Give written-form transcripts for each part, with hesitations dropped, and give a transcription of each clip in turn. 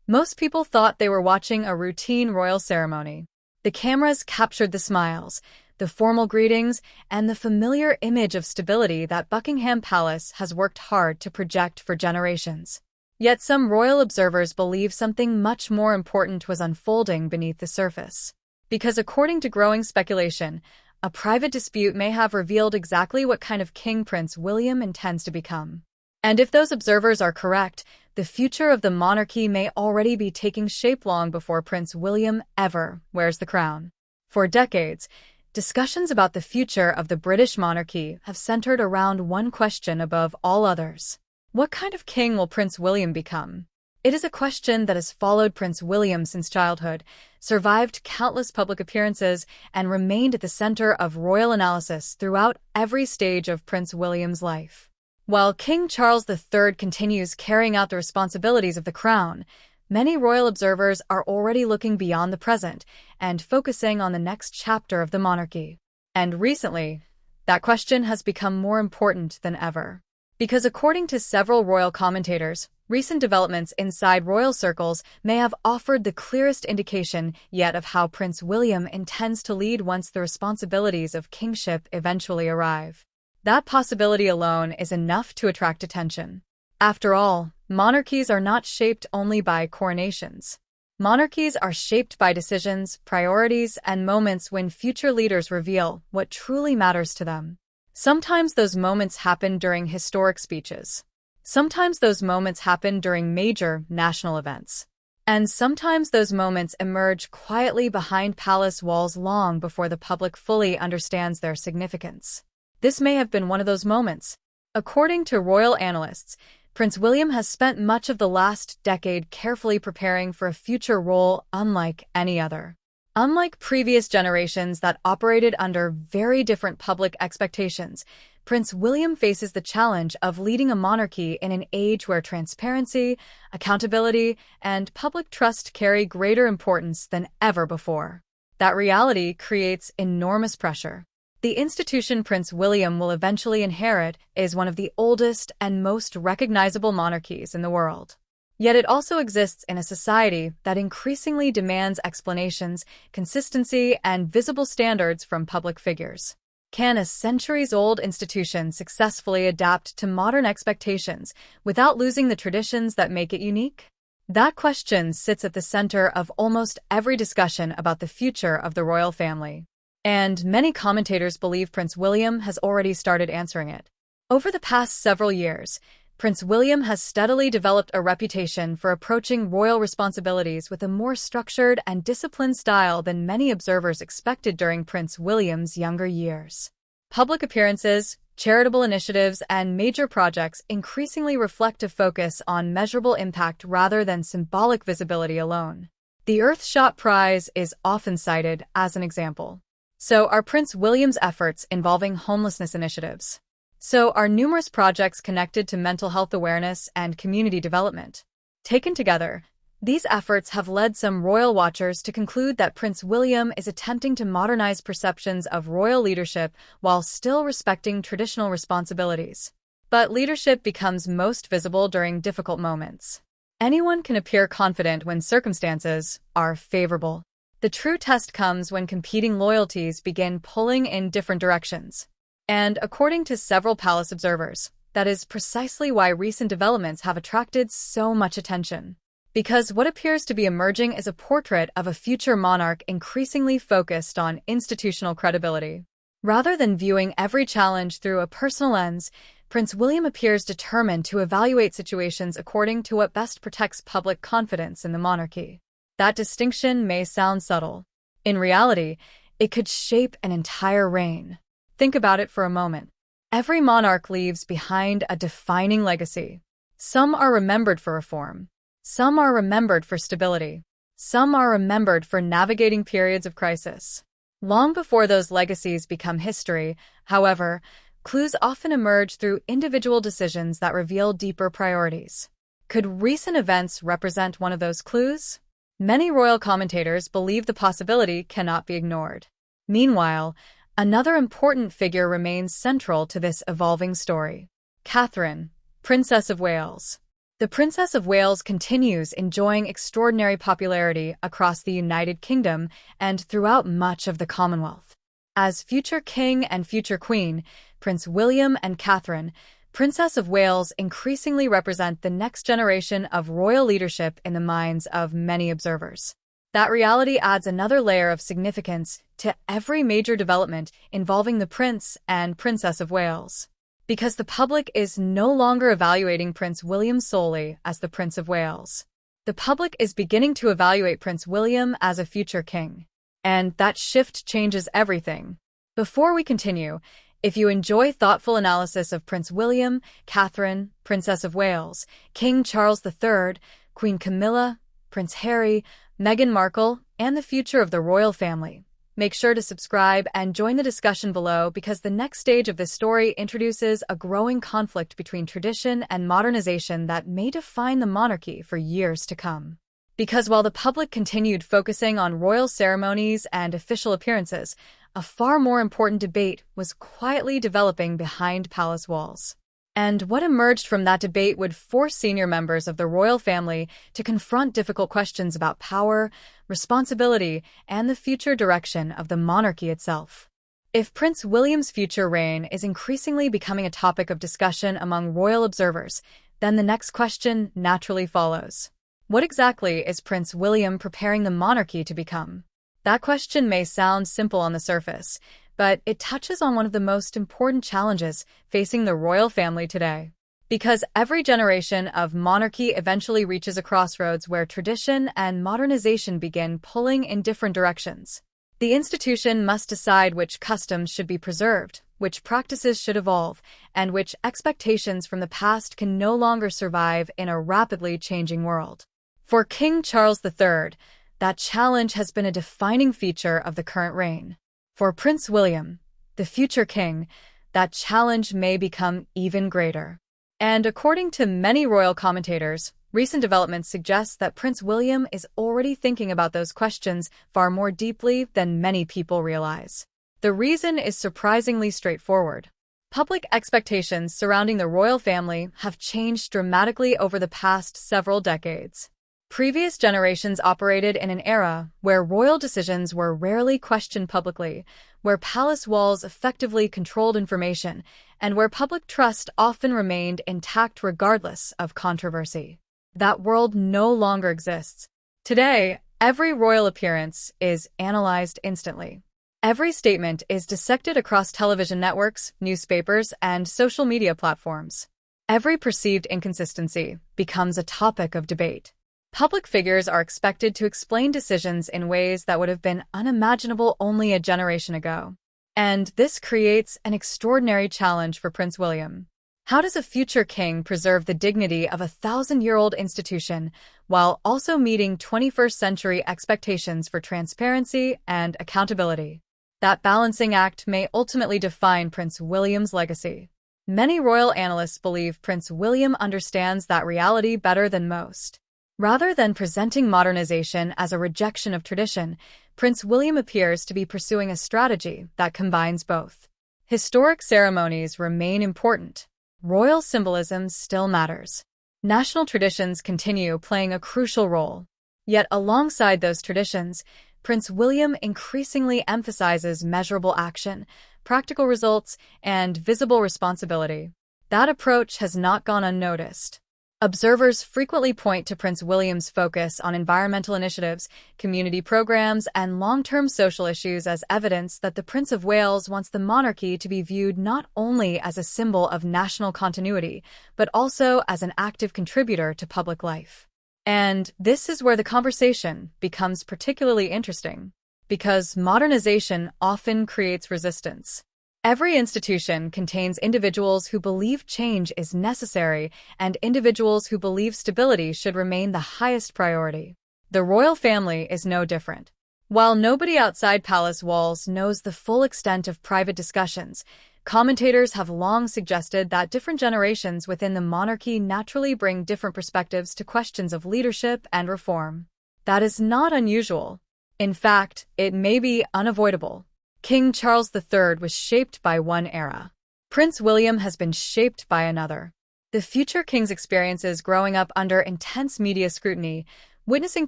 Most people thought they were watching a routine royal ceremony. The cameras captured the smiles, the formal greetings, and the familiar image of stability that Buckingham Palace has worked hard to project for generations. Yet some royal observers believe something much more important was unfolding beneath the surface. Because according to growing speculation, a private dispute may have revealed exactly what kind of king Prince William intends to become. And if those observers are correct, the future of the monarchy may already be taking shape long before Prince William ever wears the crown. For decades, discussions about the future of the British monarchy have centered around one question above all others. What kind of king will Prince William become? It is a question that has followed Prince William since childhood, survived countless public appearances, and remained at the center of royal analysis throughout every stage of Prince William's life. While King Charles III continues carrying out the responsibilities of the crown, many royal observers are already looking beyond the present and focusing on the next chapter of the monarchy. And recently, that question has become more important than ever. Because according to several royal commentators, recent developments inside royal circles may have offered the clearest indication yet of how Prince William intends to lead once the responsibilities of kingship eventually arrive. That possibility alone is enough to attract attention. After all, monarchies are not shaped only by coronations. Monarchies are shaped by decisions, priorities, and moments when future leaders reveal what truly matters to them. Sometimes those moments happen during historic speeches. Sometimes those moments happen during major national events. And sometimes those moments emerge quietly behind palace walls long before the public fully understands their significance. This may have been one of those moments. According to royal analysts, Prince William has spent much of the last decade carefully preparing for a future role unlike any other. Unlike previous generations that operated under very different public expectations, Prince William faces the challenge of leading a monarchy in an age where transparency, accountability, and public trust carry greater importance than ever before. That reality creates enormous pressure. The institution Prince William will eventually inherit is one of the oldest and most recognizable monarchies in the world. Yet it also exists in a society that increasingly demands explanations, consistency, and visible standards from public figures. Can a centuries-old institution successfully adapt to modern expectations without losing the traditions that make it unique? That question sits at the center of almost every discussion about the future of the royal family. And many commentators believe Prince William has already started answering it. Over the past several years, Prince William has steadily developed a reputation for approaching royal responsibilities with a more structured and disciplined style than many observers expected during Prince William's younger years. Public appearances, charitable initiatives, and major projects increasingly reflect a focus on measurable impact rather than symbolic visibility alone. The Earthshot Prize is often cited as an example. So are Prince William's efforts involving homelessness initiatives. So are numerous projects connected to mental health awareness and community development. Taken together, these efforts have led some royal watchers to conclude that Prince William is attempting to modernize perceptions of royal leadership while still respecting traditional responsibilities. But leadership becomes most visible during difficult moments. Anyone can appear confident when circumstances are favorable. The true test comes when competing loyalties begin pulling in different directions. And according to several palace observers, that is precisely why recent developments have attracted so much attention. Because what appears to be emerging is a portrait of a future monarch increasingly focused on institutional credibility. Rather than viewing every challenge through a personal lens, Prince William appears determined to evaluate situations according to what best protects public confidence in the monarchy. That distinction may sound subtle. In reality, it could shape an entire reign. Think about it for a moment. Every monarch leaves behind a defining legacy. Some are remembered for reform. Some are remembered for stability. Some are remembered for navigating periods of crisis. Long before those legacies become history, however, clues often emerge through individual decisions that reveal deeper priorities. Could recent events represent one of those clues? Many royal commentators believe the possibility cannot be ignored. Meanwhile, another important figure remains central to this evolving story. Catherine, Princess of Wales. The Princess of Wales continues enjoying extraordinary popularity across the United Kingdom and throughout much of the Commonwealth. As future king and future queen, Prince William and Catherine, Princess of Wales increasingly represent the next generation of royal leadership in the minds of many observers. That reality adds another layer of significance to every major development involving the Prince and Princess of Wales. Because the public is no longer evaluating Prince William solely as the Prince of Wales. The public is beginning to evaluate Prince William as a future king. And that shift changes everything. Before we continue, if you enjoy thoughtful analysis of Prince William, Catherine, Princess of Wales, King Charles III, Queen Camilla, Prince Harry, Meghan Markle, and the future of the royal family, make sure to subscribe and join the discussion below because the next stage of this story introduces a growing conflict between tradition and modernization that may define the monarchy for years to come. Because while the public continued focusing on royal ceremonies and official appearances, a far more important debate was quietly developing behind palace walls. And what emerged from that debate would force senior members of the royal family to confront difficult questions about power, responsibility, and the future direction of the monarchy itself. If Prince William's future reign is increasingly becoming a topic of discussion among royal observers, then the next question naturally follows. What exactly is Prince William preparing the monarchy to become? That question may sound simple on the surface, but it touches on one of the most important challenges facing the royal family today. Because every generation of monarchy eventually reaches a crossroads where tradition and modernization begin pulling in different directions. The institution must decide which customs should be preserved, which practices should evolve, and which expectations from the past can no longer survive in a rapidly changing world. For King Charles III, that challenge has been a defining feature of the current reign. For Prince William, the future king, that challenge may become even greater. And according to many royal commentators, recent developments suggest that Prince William is already thinking about those questions far more deeply than many people realize. The reason is surprisingly straightforward. Public expectations surrounding the royal family have changed dramatically over the past several decades. Previous generations operated in an era where royal decisions were rarely questioned publicly, where palace walls effectively controlled information, and where public trust often remained intact regardless of controversy. That world no longer exists. Today, every royal appearance is analyzed instantly. Every statement is dissected across television networks, newspapers, and social media platforms. Every perceived inconsistency becomes a topic of debate. Public figures are expected to explain decisions in ways that would have been unimaginable only a generation ago. And this creates an extraordinary challenge for Prince William. How does a future king preserve the dignity of a 1,000-year-old institution while also meeting 21st-century expectations for transparency and accountability? That balancing act may ultimately define Prince William's legacy. Many royal analysts believe Prince William understands that reality better than most. Rather than presenting modernization as a rejection of tradition, Prince William appears to be pursuing a strategy that combines both. Historic ceremonies remain important. Royal symbolism still matters. National traditions continue playing a crucial role. Yet alongside those traditions, Prince William increasingly emphasizes measurable action, practical results, and visible responsibility. That approach has not gone unnoticed. Observers frequently point to Prince William's focus on environmental initiatives, community programs, and long-term social issues as evidence that the Prince of Wales wants the monarchy to be viewed not only as a symbol of national continuity, but also as an active contributor to public life. And this is where the conversation becomes particularly interesting, because modernization often creates resistance. Every institution contains individuals who believe change is necessary and individuals who believe stability should remain the highest priority. The royal family is no different. While nobody outside palace walls knows the full extent of private discussions, commentators have long suggested that different generations within the monarchy naturally bring different perspectives to questions of leadership and reform. That is not unusual. In fact, it may be unavoidable. King Charles III was shaped by one era. Prince William has been shaped by another. The future king's experiences growing up under intense media scrutiny, witnessing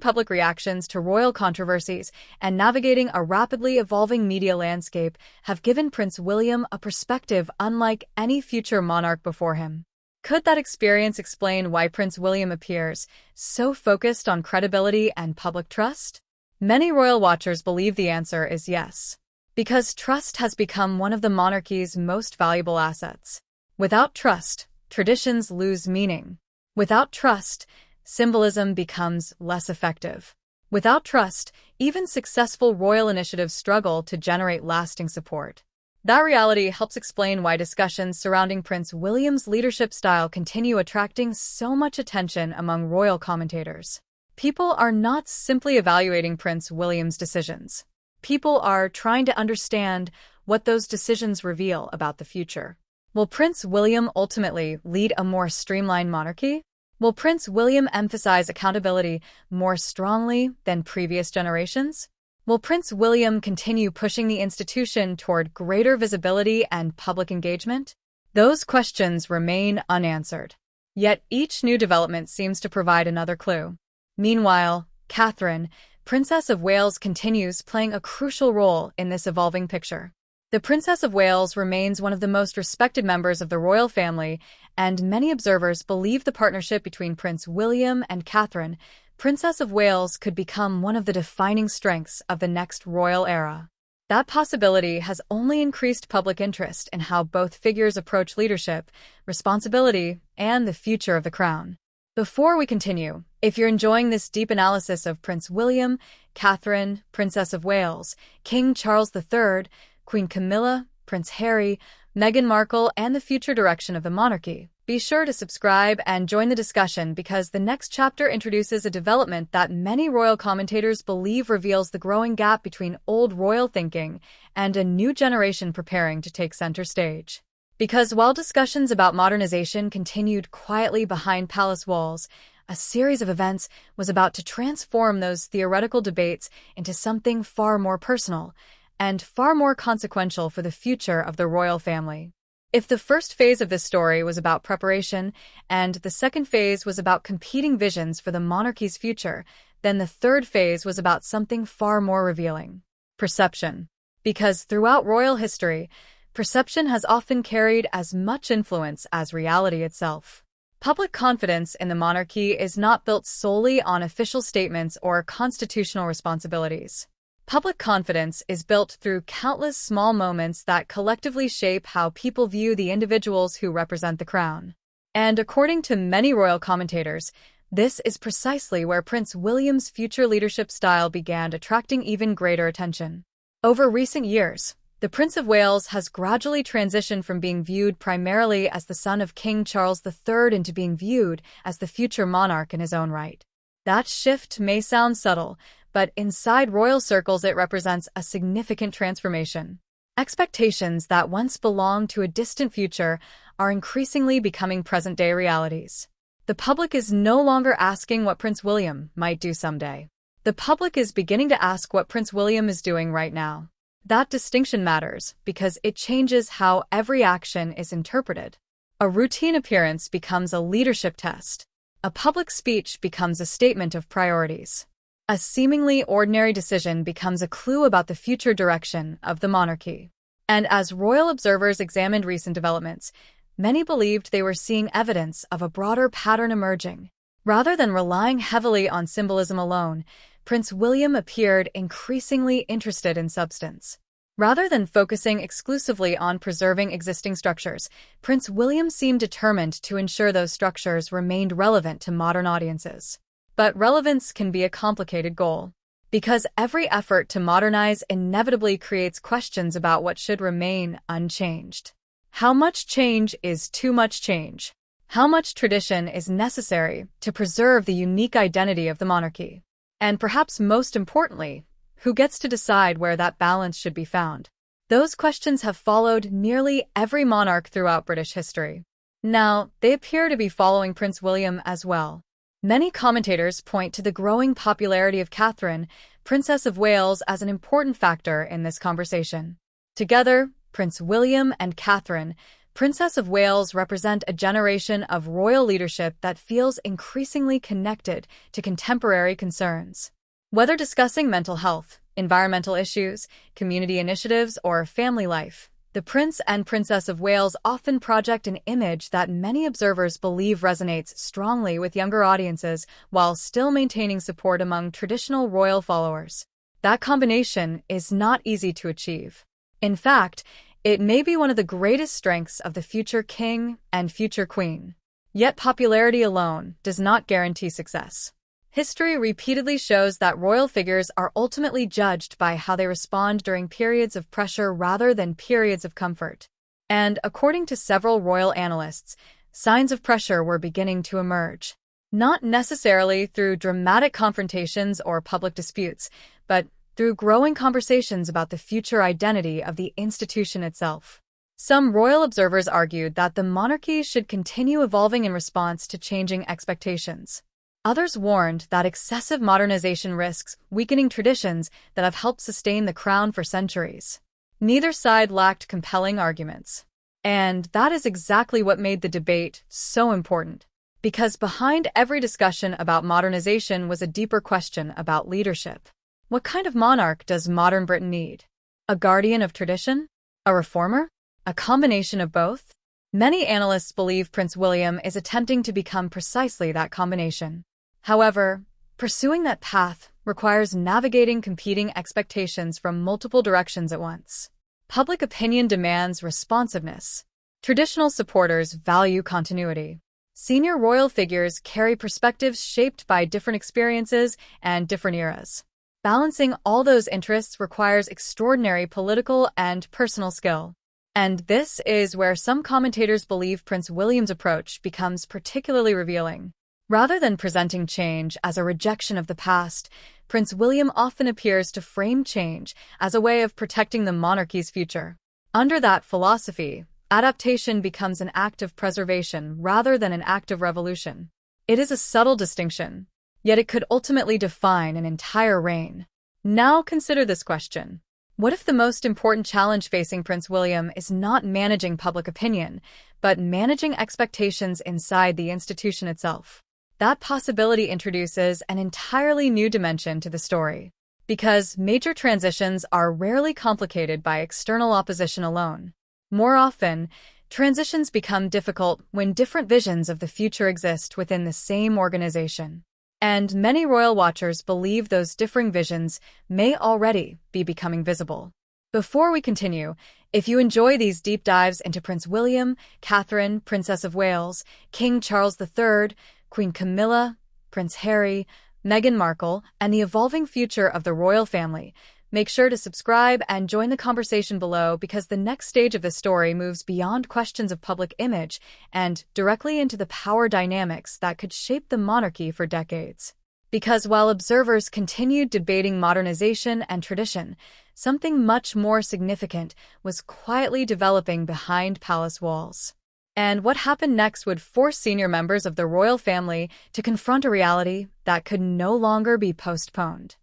public reactions to royal controversies, and navigating a rapidly evolving media landscape have given Prince William a perspective unlike any future monarch before him. Could that experience explain why Prince William appears so focused on credibility and public trust? Many royal watchers believe the answer is yes, because trust has become one of the monarchy's most valuable assets. Without trust, traditions lose meaning. Without trust, symbolism becomes less effective. Without trust, even successful royal initiatives struggle to generate lasting support. That reality helps explain why discussions surrounding Prince William's leadership style continue attracting so much attention among royal commentators. People are not simply evaluating Prince William's decisions. People are trying to understand what those decisions reveal about the future. Will Prince William ultimately lead a more streamlined monarchy? Will Prince William emphasize accountability more strongly than previous generations? Will Prince William continue pushing the institution toward greater visibility and public engagement? Those questions remain unanswered. Yet each new development seems to provide another clue. Meanwhile, Catherine, Princess of Wales, continues playing a crucial role in this evolving picture. The Princess of Wales remains one of the most respected members of the royal family, and many observers believe the partnership between Prince William and Catherine, Princess of Wales, could become one of the defining strengths of the next royal era. That possibility has only increased public interest in how both figures approach leadership, responsibility, and the future of the crown. Before we continue, if you're enjoying this deep analysis of Prince William, Catherine, Princess of Wales, King Charles III, Queen Camilla, Prince Harry, Meghan Markle, and the future direction of the monarchy, be sure to subscribe and join the discussion, because the next chapter introduces a development that many royal commentators believe reveals the growing gap between old royal thinking and a new generation preparing to take center stage. Because while discussions about modernization continued quietly behind palace walls, a series of events was about to transform those theoretical debates into something far more personal and far more consequential for the future of the royal family. If the first phase of this story was about preparation, and the second phase was about competing visions for the monarchy's future, then the third phase was about something far more revealing: perception. Because throughout royal history, perception has often carried as much influence as reality itself. Public confidence in the monarchy is not built solely on official statements or constitutional responsibilities. Public confidence is built through countless small moments that collectively shape how people view the individuals who represent the crown. And according to many royal commentators, this is precisely where Prince William's future leadership style began attracting even greater attention. Over recent years, the Prince of Wales has gradually transitioned from being viewed primarily as the son of King Charles III into being viewed as the future monarch in his own right. That shift may sound subtle, but inside royal circles it represents a significant transformation. Expectations that once belonged to a distant future are increasingly becoming present-day realities. The public is no longer asking what Prince William might do someday. The public is beginning to ask what Prince William is doing right now. That distinction matters because it changes how every action is interpreted. A routine appearance becomes a leadership test. A public speech becomes a statement of priorities. A seemingly ordinary decision becomes a clue about the future direction of the monarchy. And as royal observers examined recent developments, many believed they were seeing evidence of a broader pattern emerging. Rather than relying heavily on symbolism alone, Prince William appeared increasingly interested in substance. Rather than focusing exclusively on preserving existing structures, Prince William seemed determined to ensure those structures remained relevant to modern audiences. But relevance can be a complicated goal, because every effort to modernize inevitably creates questions about what should remain unchanged. How much change is too much change? How much tradition is necessary to preserve the unique identity of the monarchy? And perhaps most importantly, who gets to decide where that balance should be found? Those questions have followed nearly every monarch throughout British history. Now, they appear to be following Prince William as well. Many commentators point to the growing popularity of Catherine, Princess of Wales, as an important factor in this conversation. Together, Prince William and Catherine, Princess of Wales represent a generation of royal leadership that feels increasingly connected to contemporary concerns. Whether discussing mental health, environmental issues, community initiatives, or family life, the Prince and Princess of Wales often project an image that many observers believe resonates strongly with younger audiences while still maintaining support among traditional royal followers. That combination is not easy to achieve. In fact, it may be one of the greatest strengths of the future king and future queen. Yet popularity alone does not guarantee success. History repeatedly shows that royal figures are ultimately judged by how they respond during periods of pressure rather than periods of comfort. And according to several royal analysts, signs of pressure were beginning to emerge. Not necessarily through dramatic confrontations or public disputes, but through growing conversations about the future identity of the institution itself. Some royal observers argued that the monarchy should continue evolving in response to changing expectations. Others warned that excessive modernization risks weakening traditions that have helped sustain the crown for centuries. Neither side lacked compelling arguments. And that is exactly what made the debate so important. Because behind every discussion about modernization was a deeper question about leadership. What kind of monarch does modern Britain need? A guardian of tradition? A reformer? A combination of both? Many analysts believe Prince William is attempting to become precisely that combination. However, pursuing that path requires navigating competing expectations from multiple directions at once. Public opinion demands responsiveness. Traditional supporters value continuity. Senior royal figures carry perspectives shaped by different experiences and different eras. Balancing all those interests requires extraordinary political and personal skill. And this is where some commentators believe Prince William's approach becomes particularly revealing. Rather than presenting change as a rejection of the past, Prince William often appears to frame change as a way of protecting the monarchy's future. Under that philosophy, adaptation becomes an act of preservation rather than an act of revolution. It is a subtle distinction, yet it could ultimately define an entire reign. Now consider this question. What if the most important challenge facing Prince William is not managing public opinion, but managing expectations inside the institution itself? That possibility introduces an entirely new dimension to the story. Because major transitions are rarely complicated by external opposition alone. More often, transitions become difficult when different visions of the future exist within the same organization. And many royal watchers believe those differing visions may already be becoming visible. Before we continue, if you enjoy these deep dives into Prince William, Catherine, Princess of Wales, King Charles III, Queen Camilla, Prince Harry, Meghan Markle, and the evolving future of the royal family, make sure to subscribe and join the conversation below because the next stage of the story moves beyond questions of public image and directly into the power dynamics that could shape the monarchy for decades. Because while observers continued debating modernization and tradition, something much more significant was quietly developing behind palace walls. And what happened next would force senior members of the royal family to confront a reality that could no longer be postponed.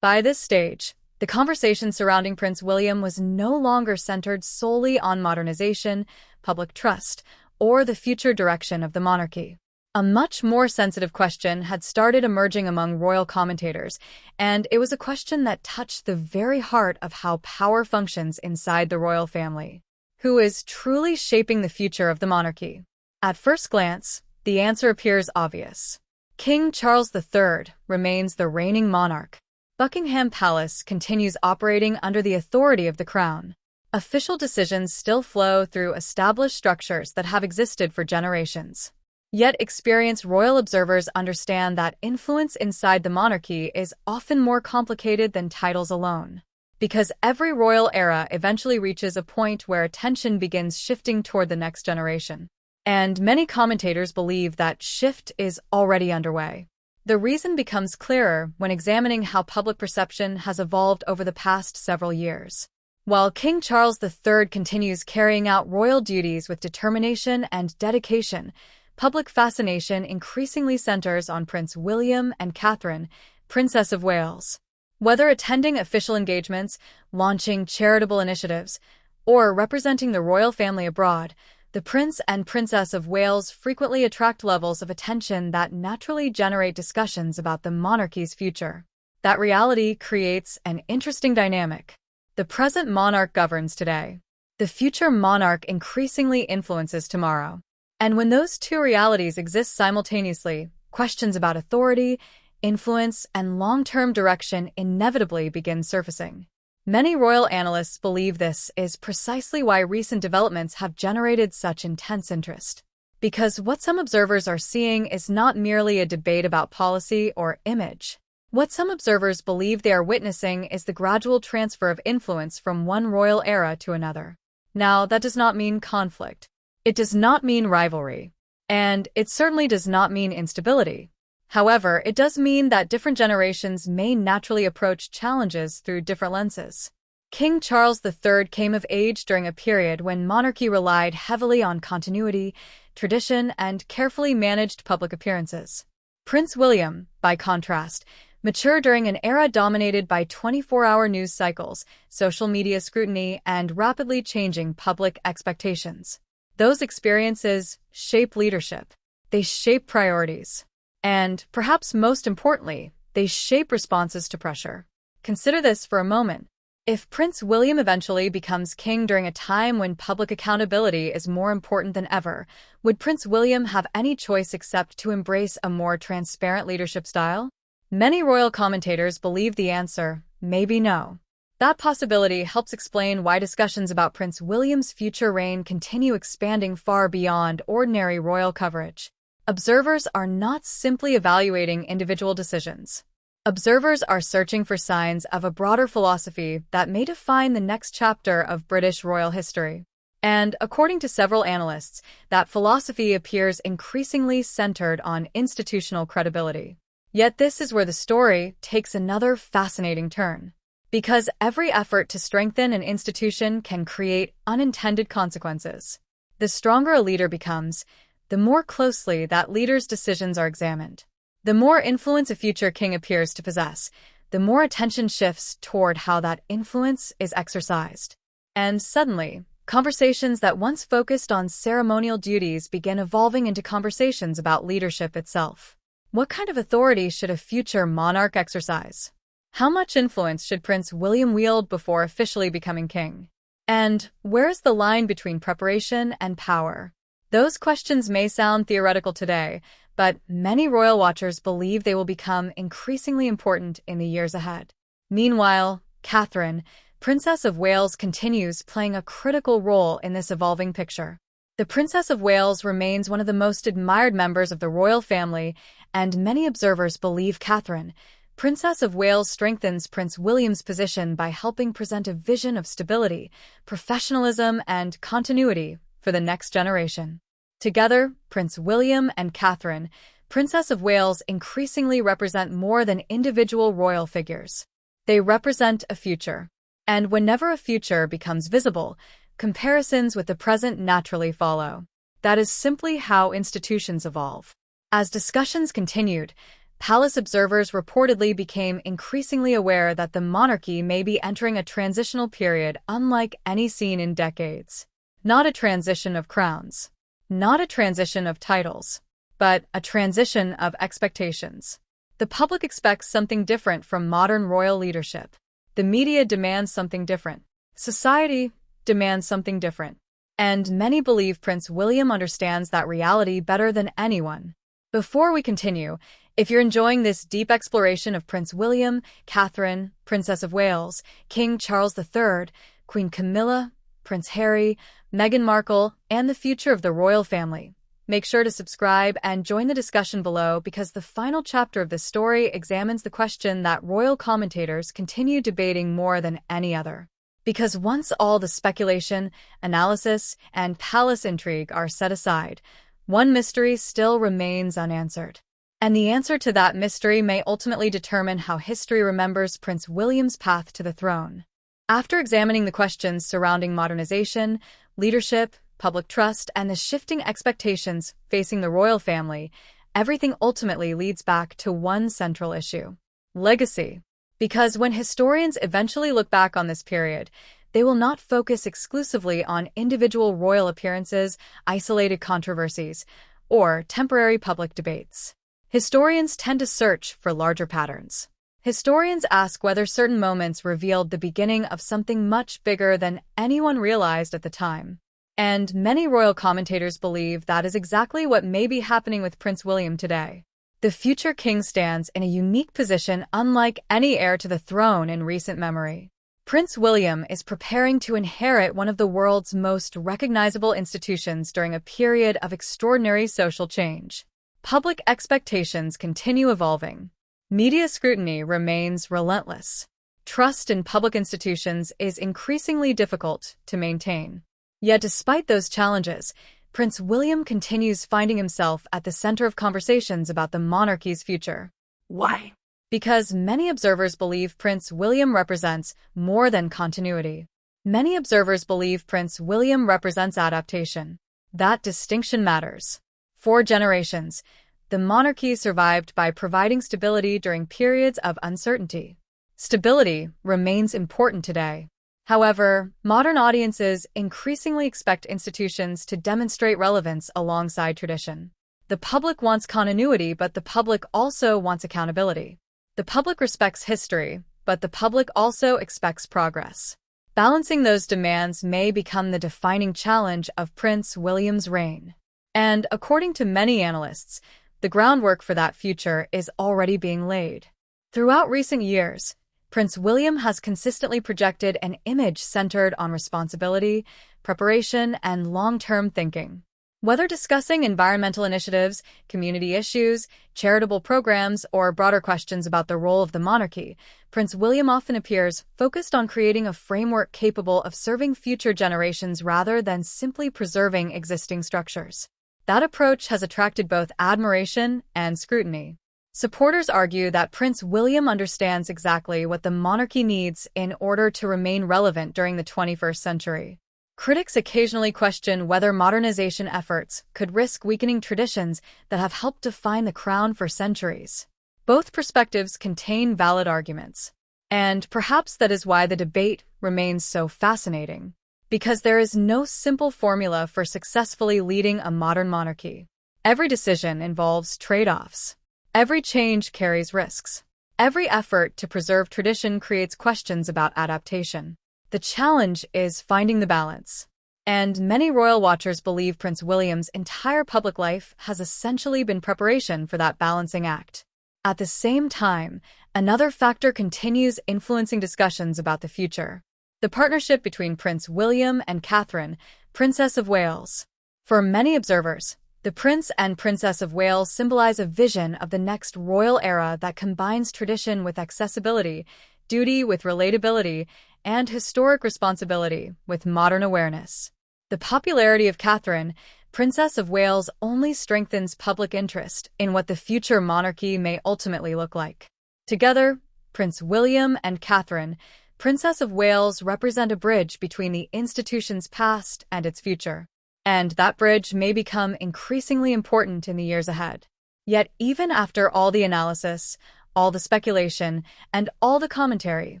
By this stage, the conversation surrounding Prince William was no longer centered solely on modernization, public trust, or the future direction of the monarchy. A much more sensitive question had started emerging among royal commentators, and it was a question that touched the very heart of how power functions inside the royal family. Who is truly shaping the future of the monarchy? At first glance, the answer appears obvious. King Charles III remains the reigning monarch. Buckingham Palace continues operating under the authority of the Crown. Official decisions still flow through established structures that have existed for generations. Yet experienced royal observers understand that influence inside the monarchy is often more complicated than titles alone. Because every royal era eventually reaches a point where attention begins shifting toward the next generation. And many commentators believe that shift is already underway. The reason becomes clearer when examining how public perception has evolved over the past several years. While King Charles III continues carrying out royal duties with determination and dedication, public fascination increasingly centers on Prince William and Catherine, Princess of Wales. Whether attending official engagements, launching charitable initiatives, or representing the royal family abroad, The Prince and Princess of Wales frequently attract levels of attention that naturally generate discussions about the monarchy's future. That reality creates an interesting dynamic. The present monarch governs today. The future monarch increasingly influences tomorrow. And when those two realities exist simultaneously, questions about authority, influence, and long-term direction inevitably begin surfacing. Many royal analysts believe this is precisely why recent developments have generated such intense interest. Because what some observers are seeing is not merely a debate about policy or image. What some observers believe they are witnessing is the gradual transfer of influence from one royal era to another. Now, that does not mean conflict. It does not mean rivalry. And it certainly does not mean instability. However, it does mean that different generations may naturally approach challenges through different lenses. King Charles III came of age during a period when monarchy relied heavily on continuity, tradition, and carefully managed public appearances. Prince William, by contrast, matured during an era dominated by 24-hour news cycles, social media scrutiny, and rapidly changing public expectations. Those experiences shape leadership. They shape priorities. And, perhaps most importantly, they shape responses to pressure. Consider this for a moment. If Prince William eventually becomes king during a time when public accountability is more important than ever, would Prince William have any choice except to embrace a more transparent leadership style? Many royal commentators believe the answer may be no. That possibility helps explain why discussions about Prince William's future reign continue expanding far beyond ordinary royal coverage. Observers are not simply evaluating individual decisions. Observers are searching for signs of a broader philosophy that may define the next chapter of British royal history. And, according to several analysts, that philosophy appears increasingly centered on institutional credibility. Yet this is where the story takes another fascinating turn. Because every effort to strengthen an institution can create unintended consequences. The stronger a leader becomes, the more closely that leader's decisions are examined. The more influence a future king appears to possess, the more attention shifts toward how that influence is exercised. And suddenly, conversations that once focused on ceremonial duties begin evolving into conversations about leadership itself. What kind of authority should a future monarch exercise? How much influence should Prince William wield before officially becoming king? And where is the line between preparation and power? Those questions may sound theoretical today, but many royal watchers believe they will become increasingly important in the years ahead. Meanwhile, Catherine, Princess of Wales, continues playing a critical role in this evolving picture. The Princess of Wales remains one of the most admired members of the royal family, and many observers believe Catherine, Princess of Wales, strengthens Prince William's position by helping present a vision of stability, professionalism, and continuity for the next generation. Together, Prince William and Catherine, Princess of Wales, increasingly represent more than individual royal figures. They represent a future. And whenever a future becomes visible, comparisons with the present naturally follow. That is simply how institutions evolve. As discussions continued, palace observers reportedly became increasingly aware that the monarchy may be entering a transitional period unlike any seen in decades. Not a transition of crowns. Not a transition of titles. But a transition of expectations. The public expects something different from modern royal leadership. The media demands something different. Society demands something different. And many believe Prince William understands that reality better than anyone. Before we continue, if you're enjoying this deep exploration of Prince William, Catherine, Princess of Wales, King Charles III, Queen Camilla, Prince Harry, Meghan Markle, and the future of the royal family, make sure to subscribe and join the discussion below because the final chapter of this story examines the question that royal commentators continue debating more than any other. Because once all the speculation, analysis, and palace intrigue are set aside, one mystery still remains unanswered. And the answer to that mystery may ultimately determine how history remembers Prince William's path to the throne. After examining the questions surrounding modernization, leadership, public trust, and the shifting expectations facing the royal family, everything ultimately leads back to one central issue: legacy. Because when historians eventually look back on this period, they will not focus exclusively on individual royal appearances, isolated controversies, or temporary public debates. Historians tend to search for larger patterns. Historians ask whether certain moments revealed the beginning of something much bigger than anyone realized at the time. And many royal commentators believe that is exactly what may be happening with Prince William today. The future king stands in a unique position unlike any heir to the throne in recent memory. Prince William is preparing to inherit one of the world's most recognizable institutions during a period of extraordinary social change. Public expectations continue evolving. Media scrutiny remains relentless. Trust in public institutions is increasingly difficult to maintain. Yet despite those challenges, Prince William continues finding himself at the center of conversations about the monarchy's future. Why? Because many observers believe Prince William represents more than continuity. Many observers believe Prince William represents adaptation. That distinction matters. For generations, the monarchy survived by providing stability during periods of uncertainty. Stability remains important today. However, modern audiences increasingly expect institutions to demonstrate relevance alongside tradition. The public wants continuity, but the public also wants accountability. The public respects history, but the public also expects progress. Balancing those demands may become the defining challenge of Prince William's reign. And according to many analysts, the groundwork for that future is already being laid. Throughout recent years, Prince William has consistently projected an image centered on responsibility, preparation, and long-term thinking. Whether discussing environmental initiatives, community issues, charitable programs, or broader questions about the role of the monarchy, Prince William often appears focused on creating a framework capable of serving future generations rather than simply preserving existing structures. That approach has attracted both admiration and scrutiny. Supporters argue that Prince William understands exactly what the monarchy needs in order to remain relevant during the 21st century. Critics occasionally question whether modernization efforts could risk weakening traditions that have helped define the crown for centuries. Both perspectives contain valid arguments. And perhaps that is why the debate remains so fascinating. Because there is no simple formula for successfully leading a modern monarchy. Every decision involves trade-offs. Every change carries risks. Every effort to preserve tradition creates questions about adaptation. The challenge is finding the balance. And many royal watchers believe Prince William's entire public life has essentially been preparation for that balancing act. At the same time, another factor continues influencing discussions about the future. The partnership between Prince William and Catherine, Princess of Wales. For many observers, the Prince and Princess of Wales symbolize a vision of the next royal era that combines tradition with accessibility, duty with relatability, and historic responsibility with modern awareness. The popularity of Catherine, Princess of Wales, only strengthens public interest in what the future monarchy may ultimately look like. Together, Prince William and Catherine, Princess of Wales, represent a bridge between the institution's past and its future. And that bridge may become increasingly important in the years ahead. Yet even after all the analysis, all the speculation, and all the commentary,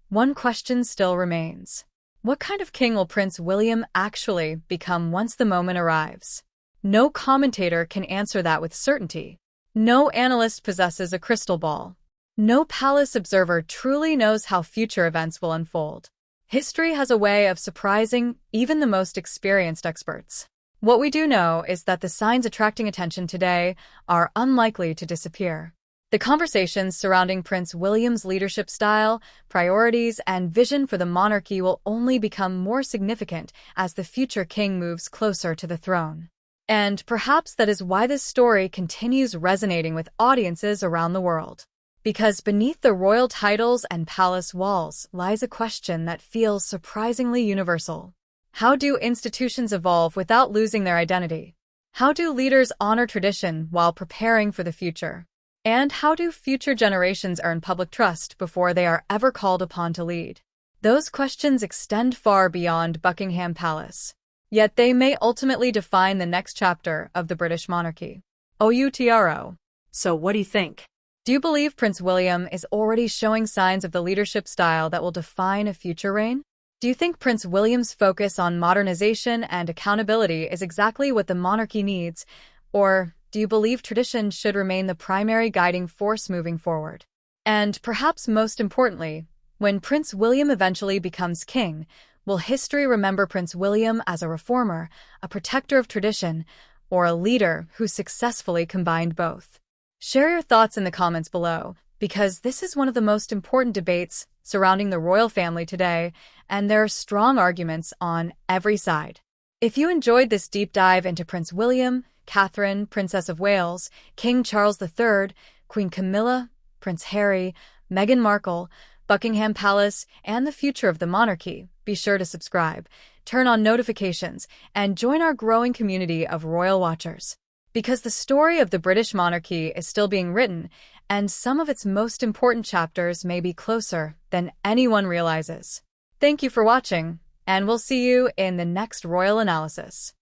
one question still remains. What kind of king will Prince William actually become once the moment arrives? No commentator can answer that with certainty. No analyst possesses a crystal ball. No palace observer truly knows how future events will unfold. History has a way of surprising even the most experienced experts. What we do know is that the signs attracting attention today are unlikely to disappear. The conversations surrounding Prince William's leadership style, priorities, and vision for the monarchy will only become more significant as the future king moves closer to the throne. And perhaps that is why this story continues resonating with audiences around the world. Because beneath the royal titles and palace walls lies a question that feels surprisingly universal. How do institutions evolve without losing their identity? How do leaders honor tradition while preparing for the future? And how do future generations earn public trust before they are ever called upon to lead? Those questions extend far beyond Buckingham Palace. Yet they may ultimately define the next chapter of the British monarchy. OUTRO. So what do you think? Do you believe Prince William is already showing signs of the leadership style that will define a future reign? Do you think Prince William's focus on modernization and accountability is exactly what the monarchy needs, or do you believe tradition should remain the primary guiding force moving forward? And perhaps most importantly, when Prince William eventually becomes king, will history remember Prince William as a reformer, a protector of tradition, or a leader who successfully combined both? Share your thoughts in the comments below, because this is one of the most important debates surrounding the royal family today, and there are strong arguments on every side. If you enjoyed this deep dive into Prince William, Catherine, Princess of Wales, King Charles III, Queen Camilla, Prince Harry, Meghan Markle, Buckingham Palace, and the future of the monarchy, be sure to subscribe, turn on notifications, and join our growing community of royal watchers. Because the story of the British monarchy is still being written, and some of its most important chapters may be closer than anyone realizes. Thank you for watching, and we'll see you in the next royal analysis.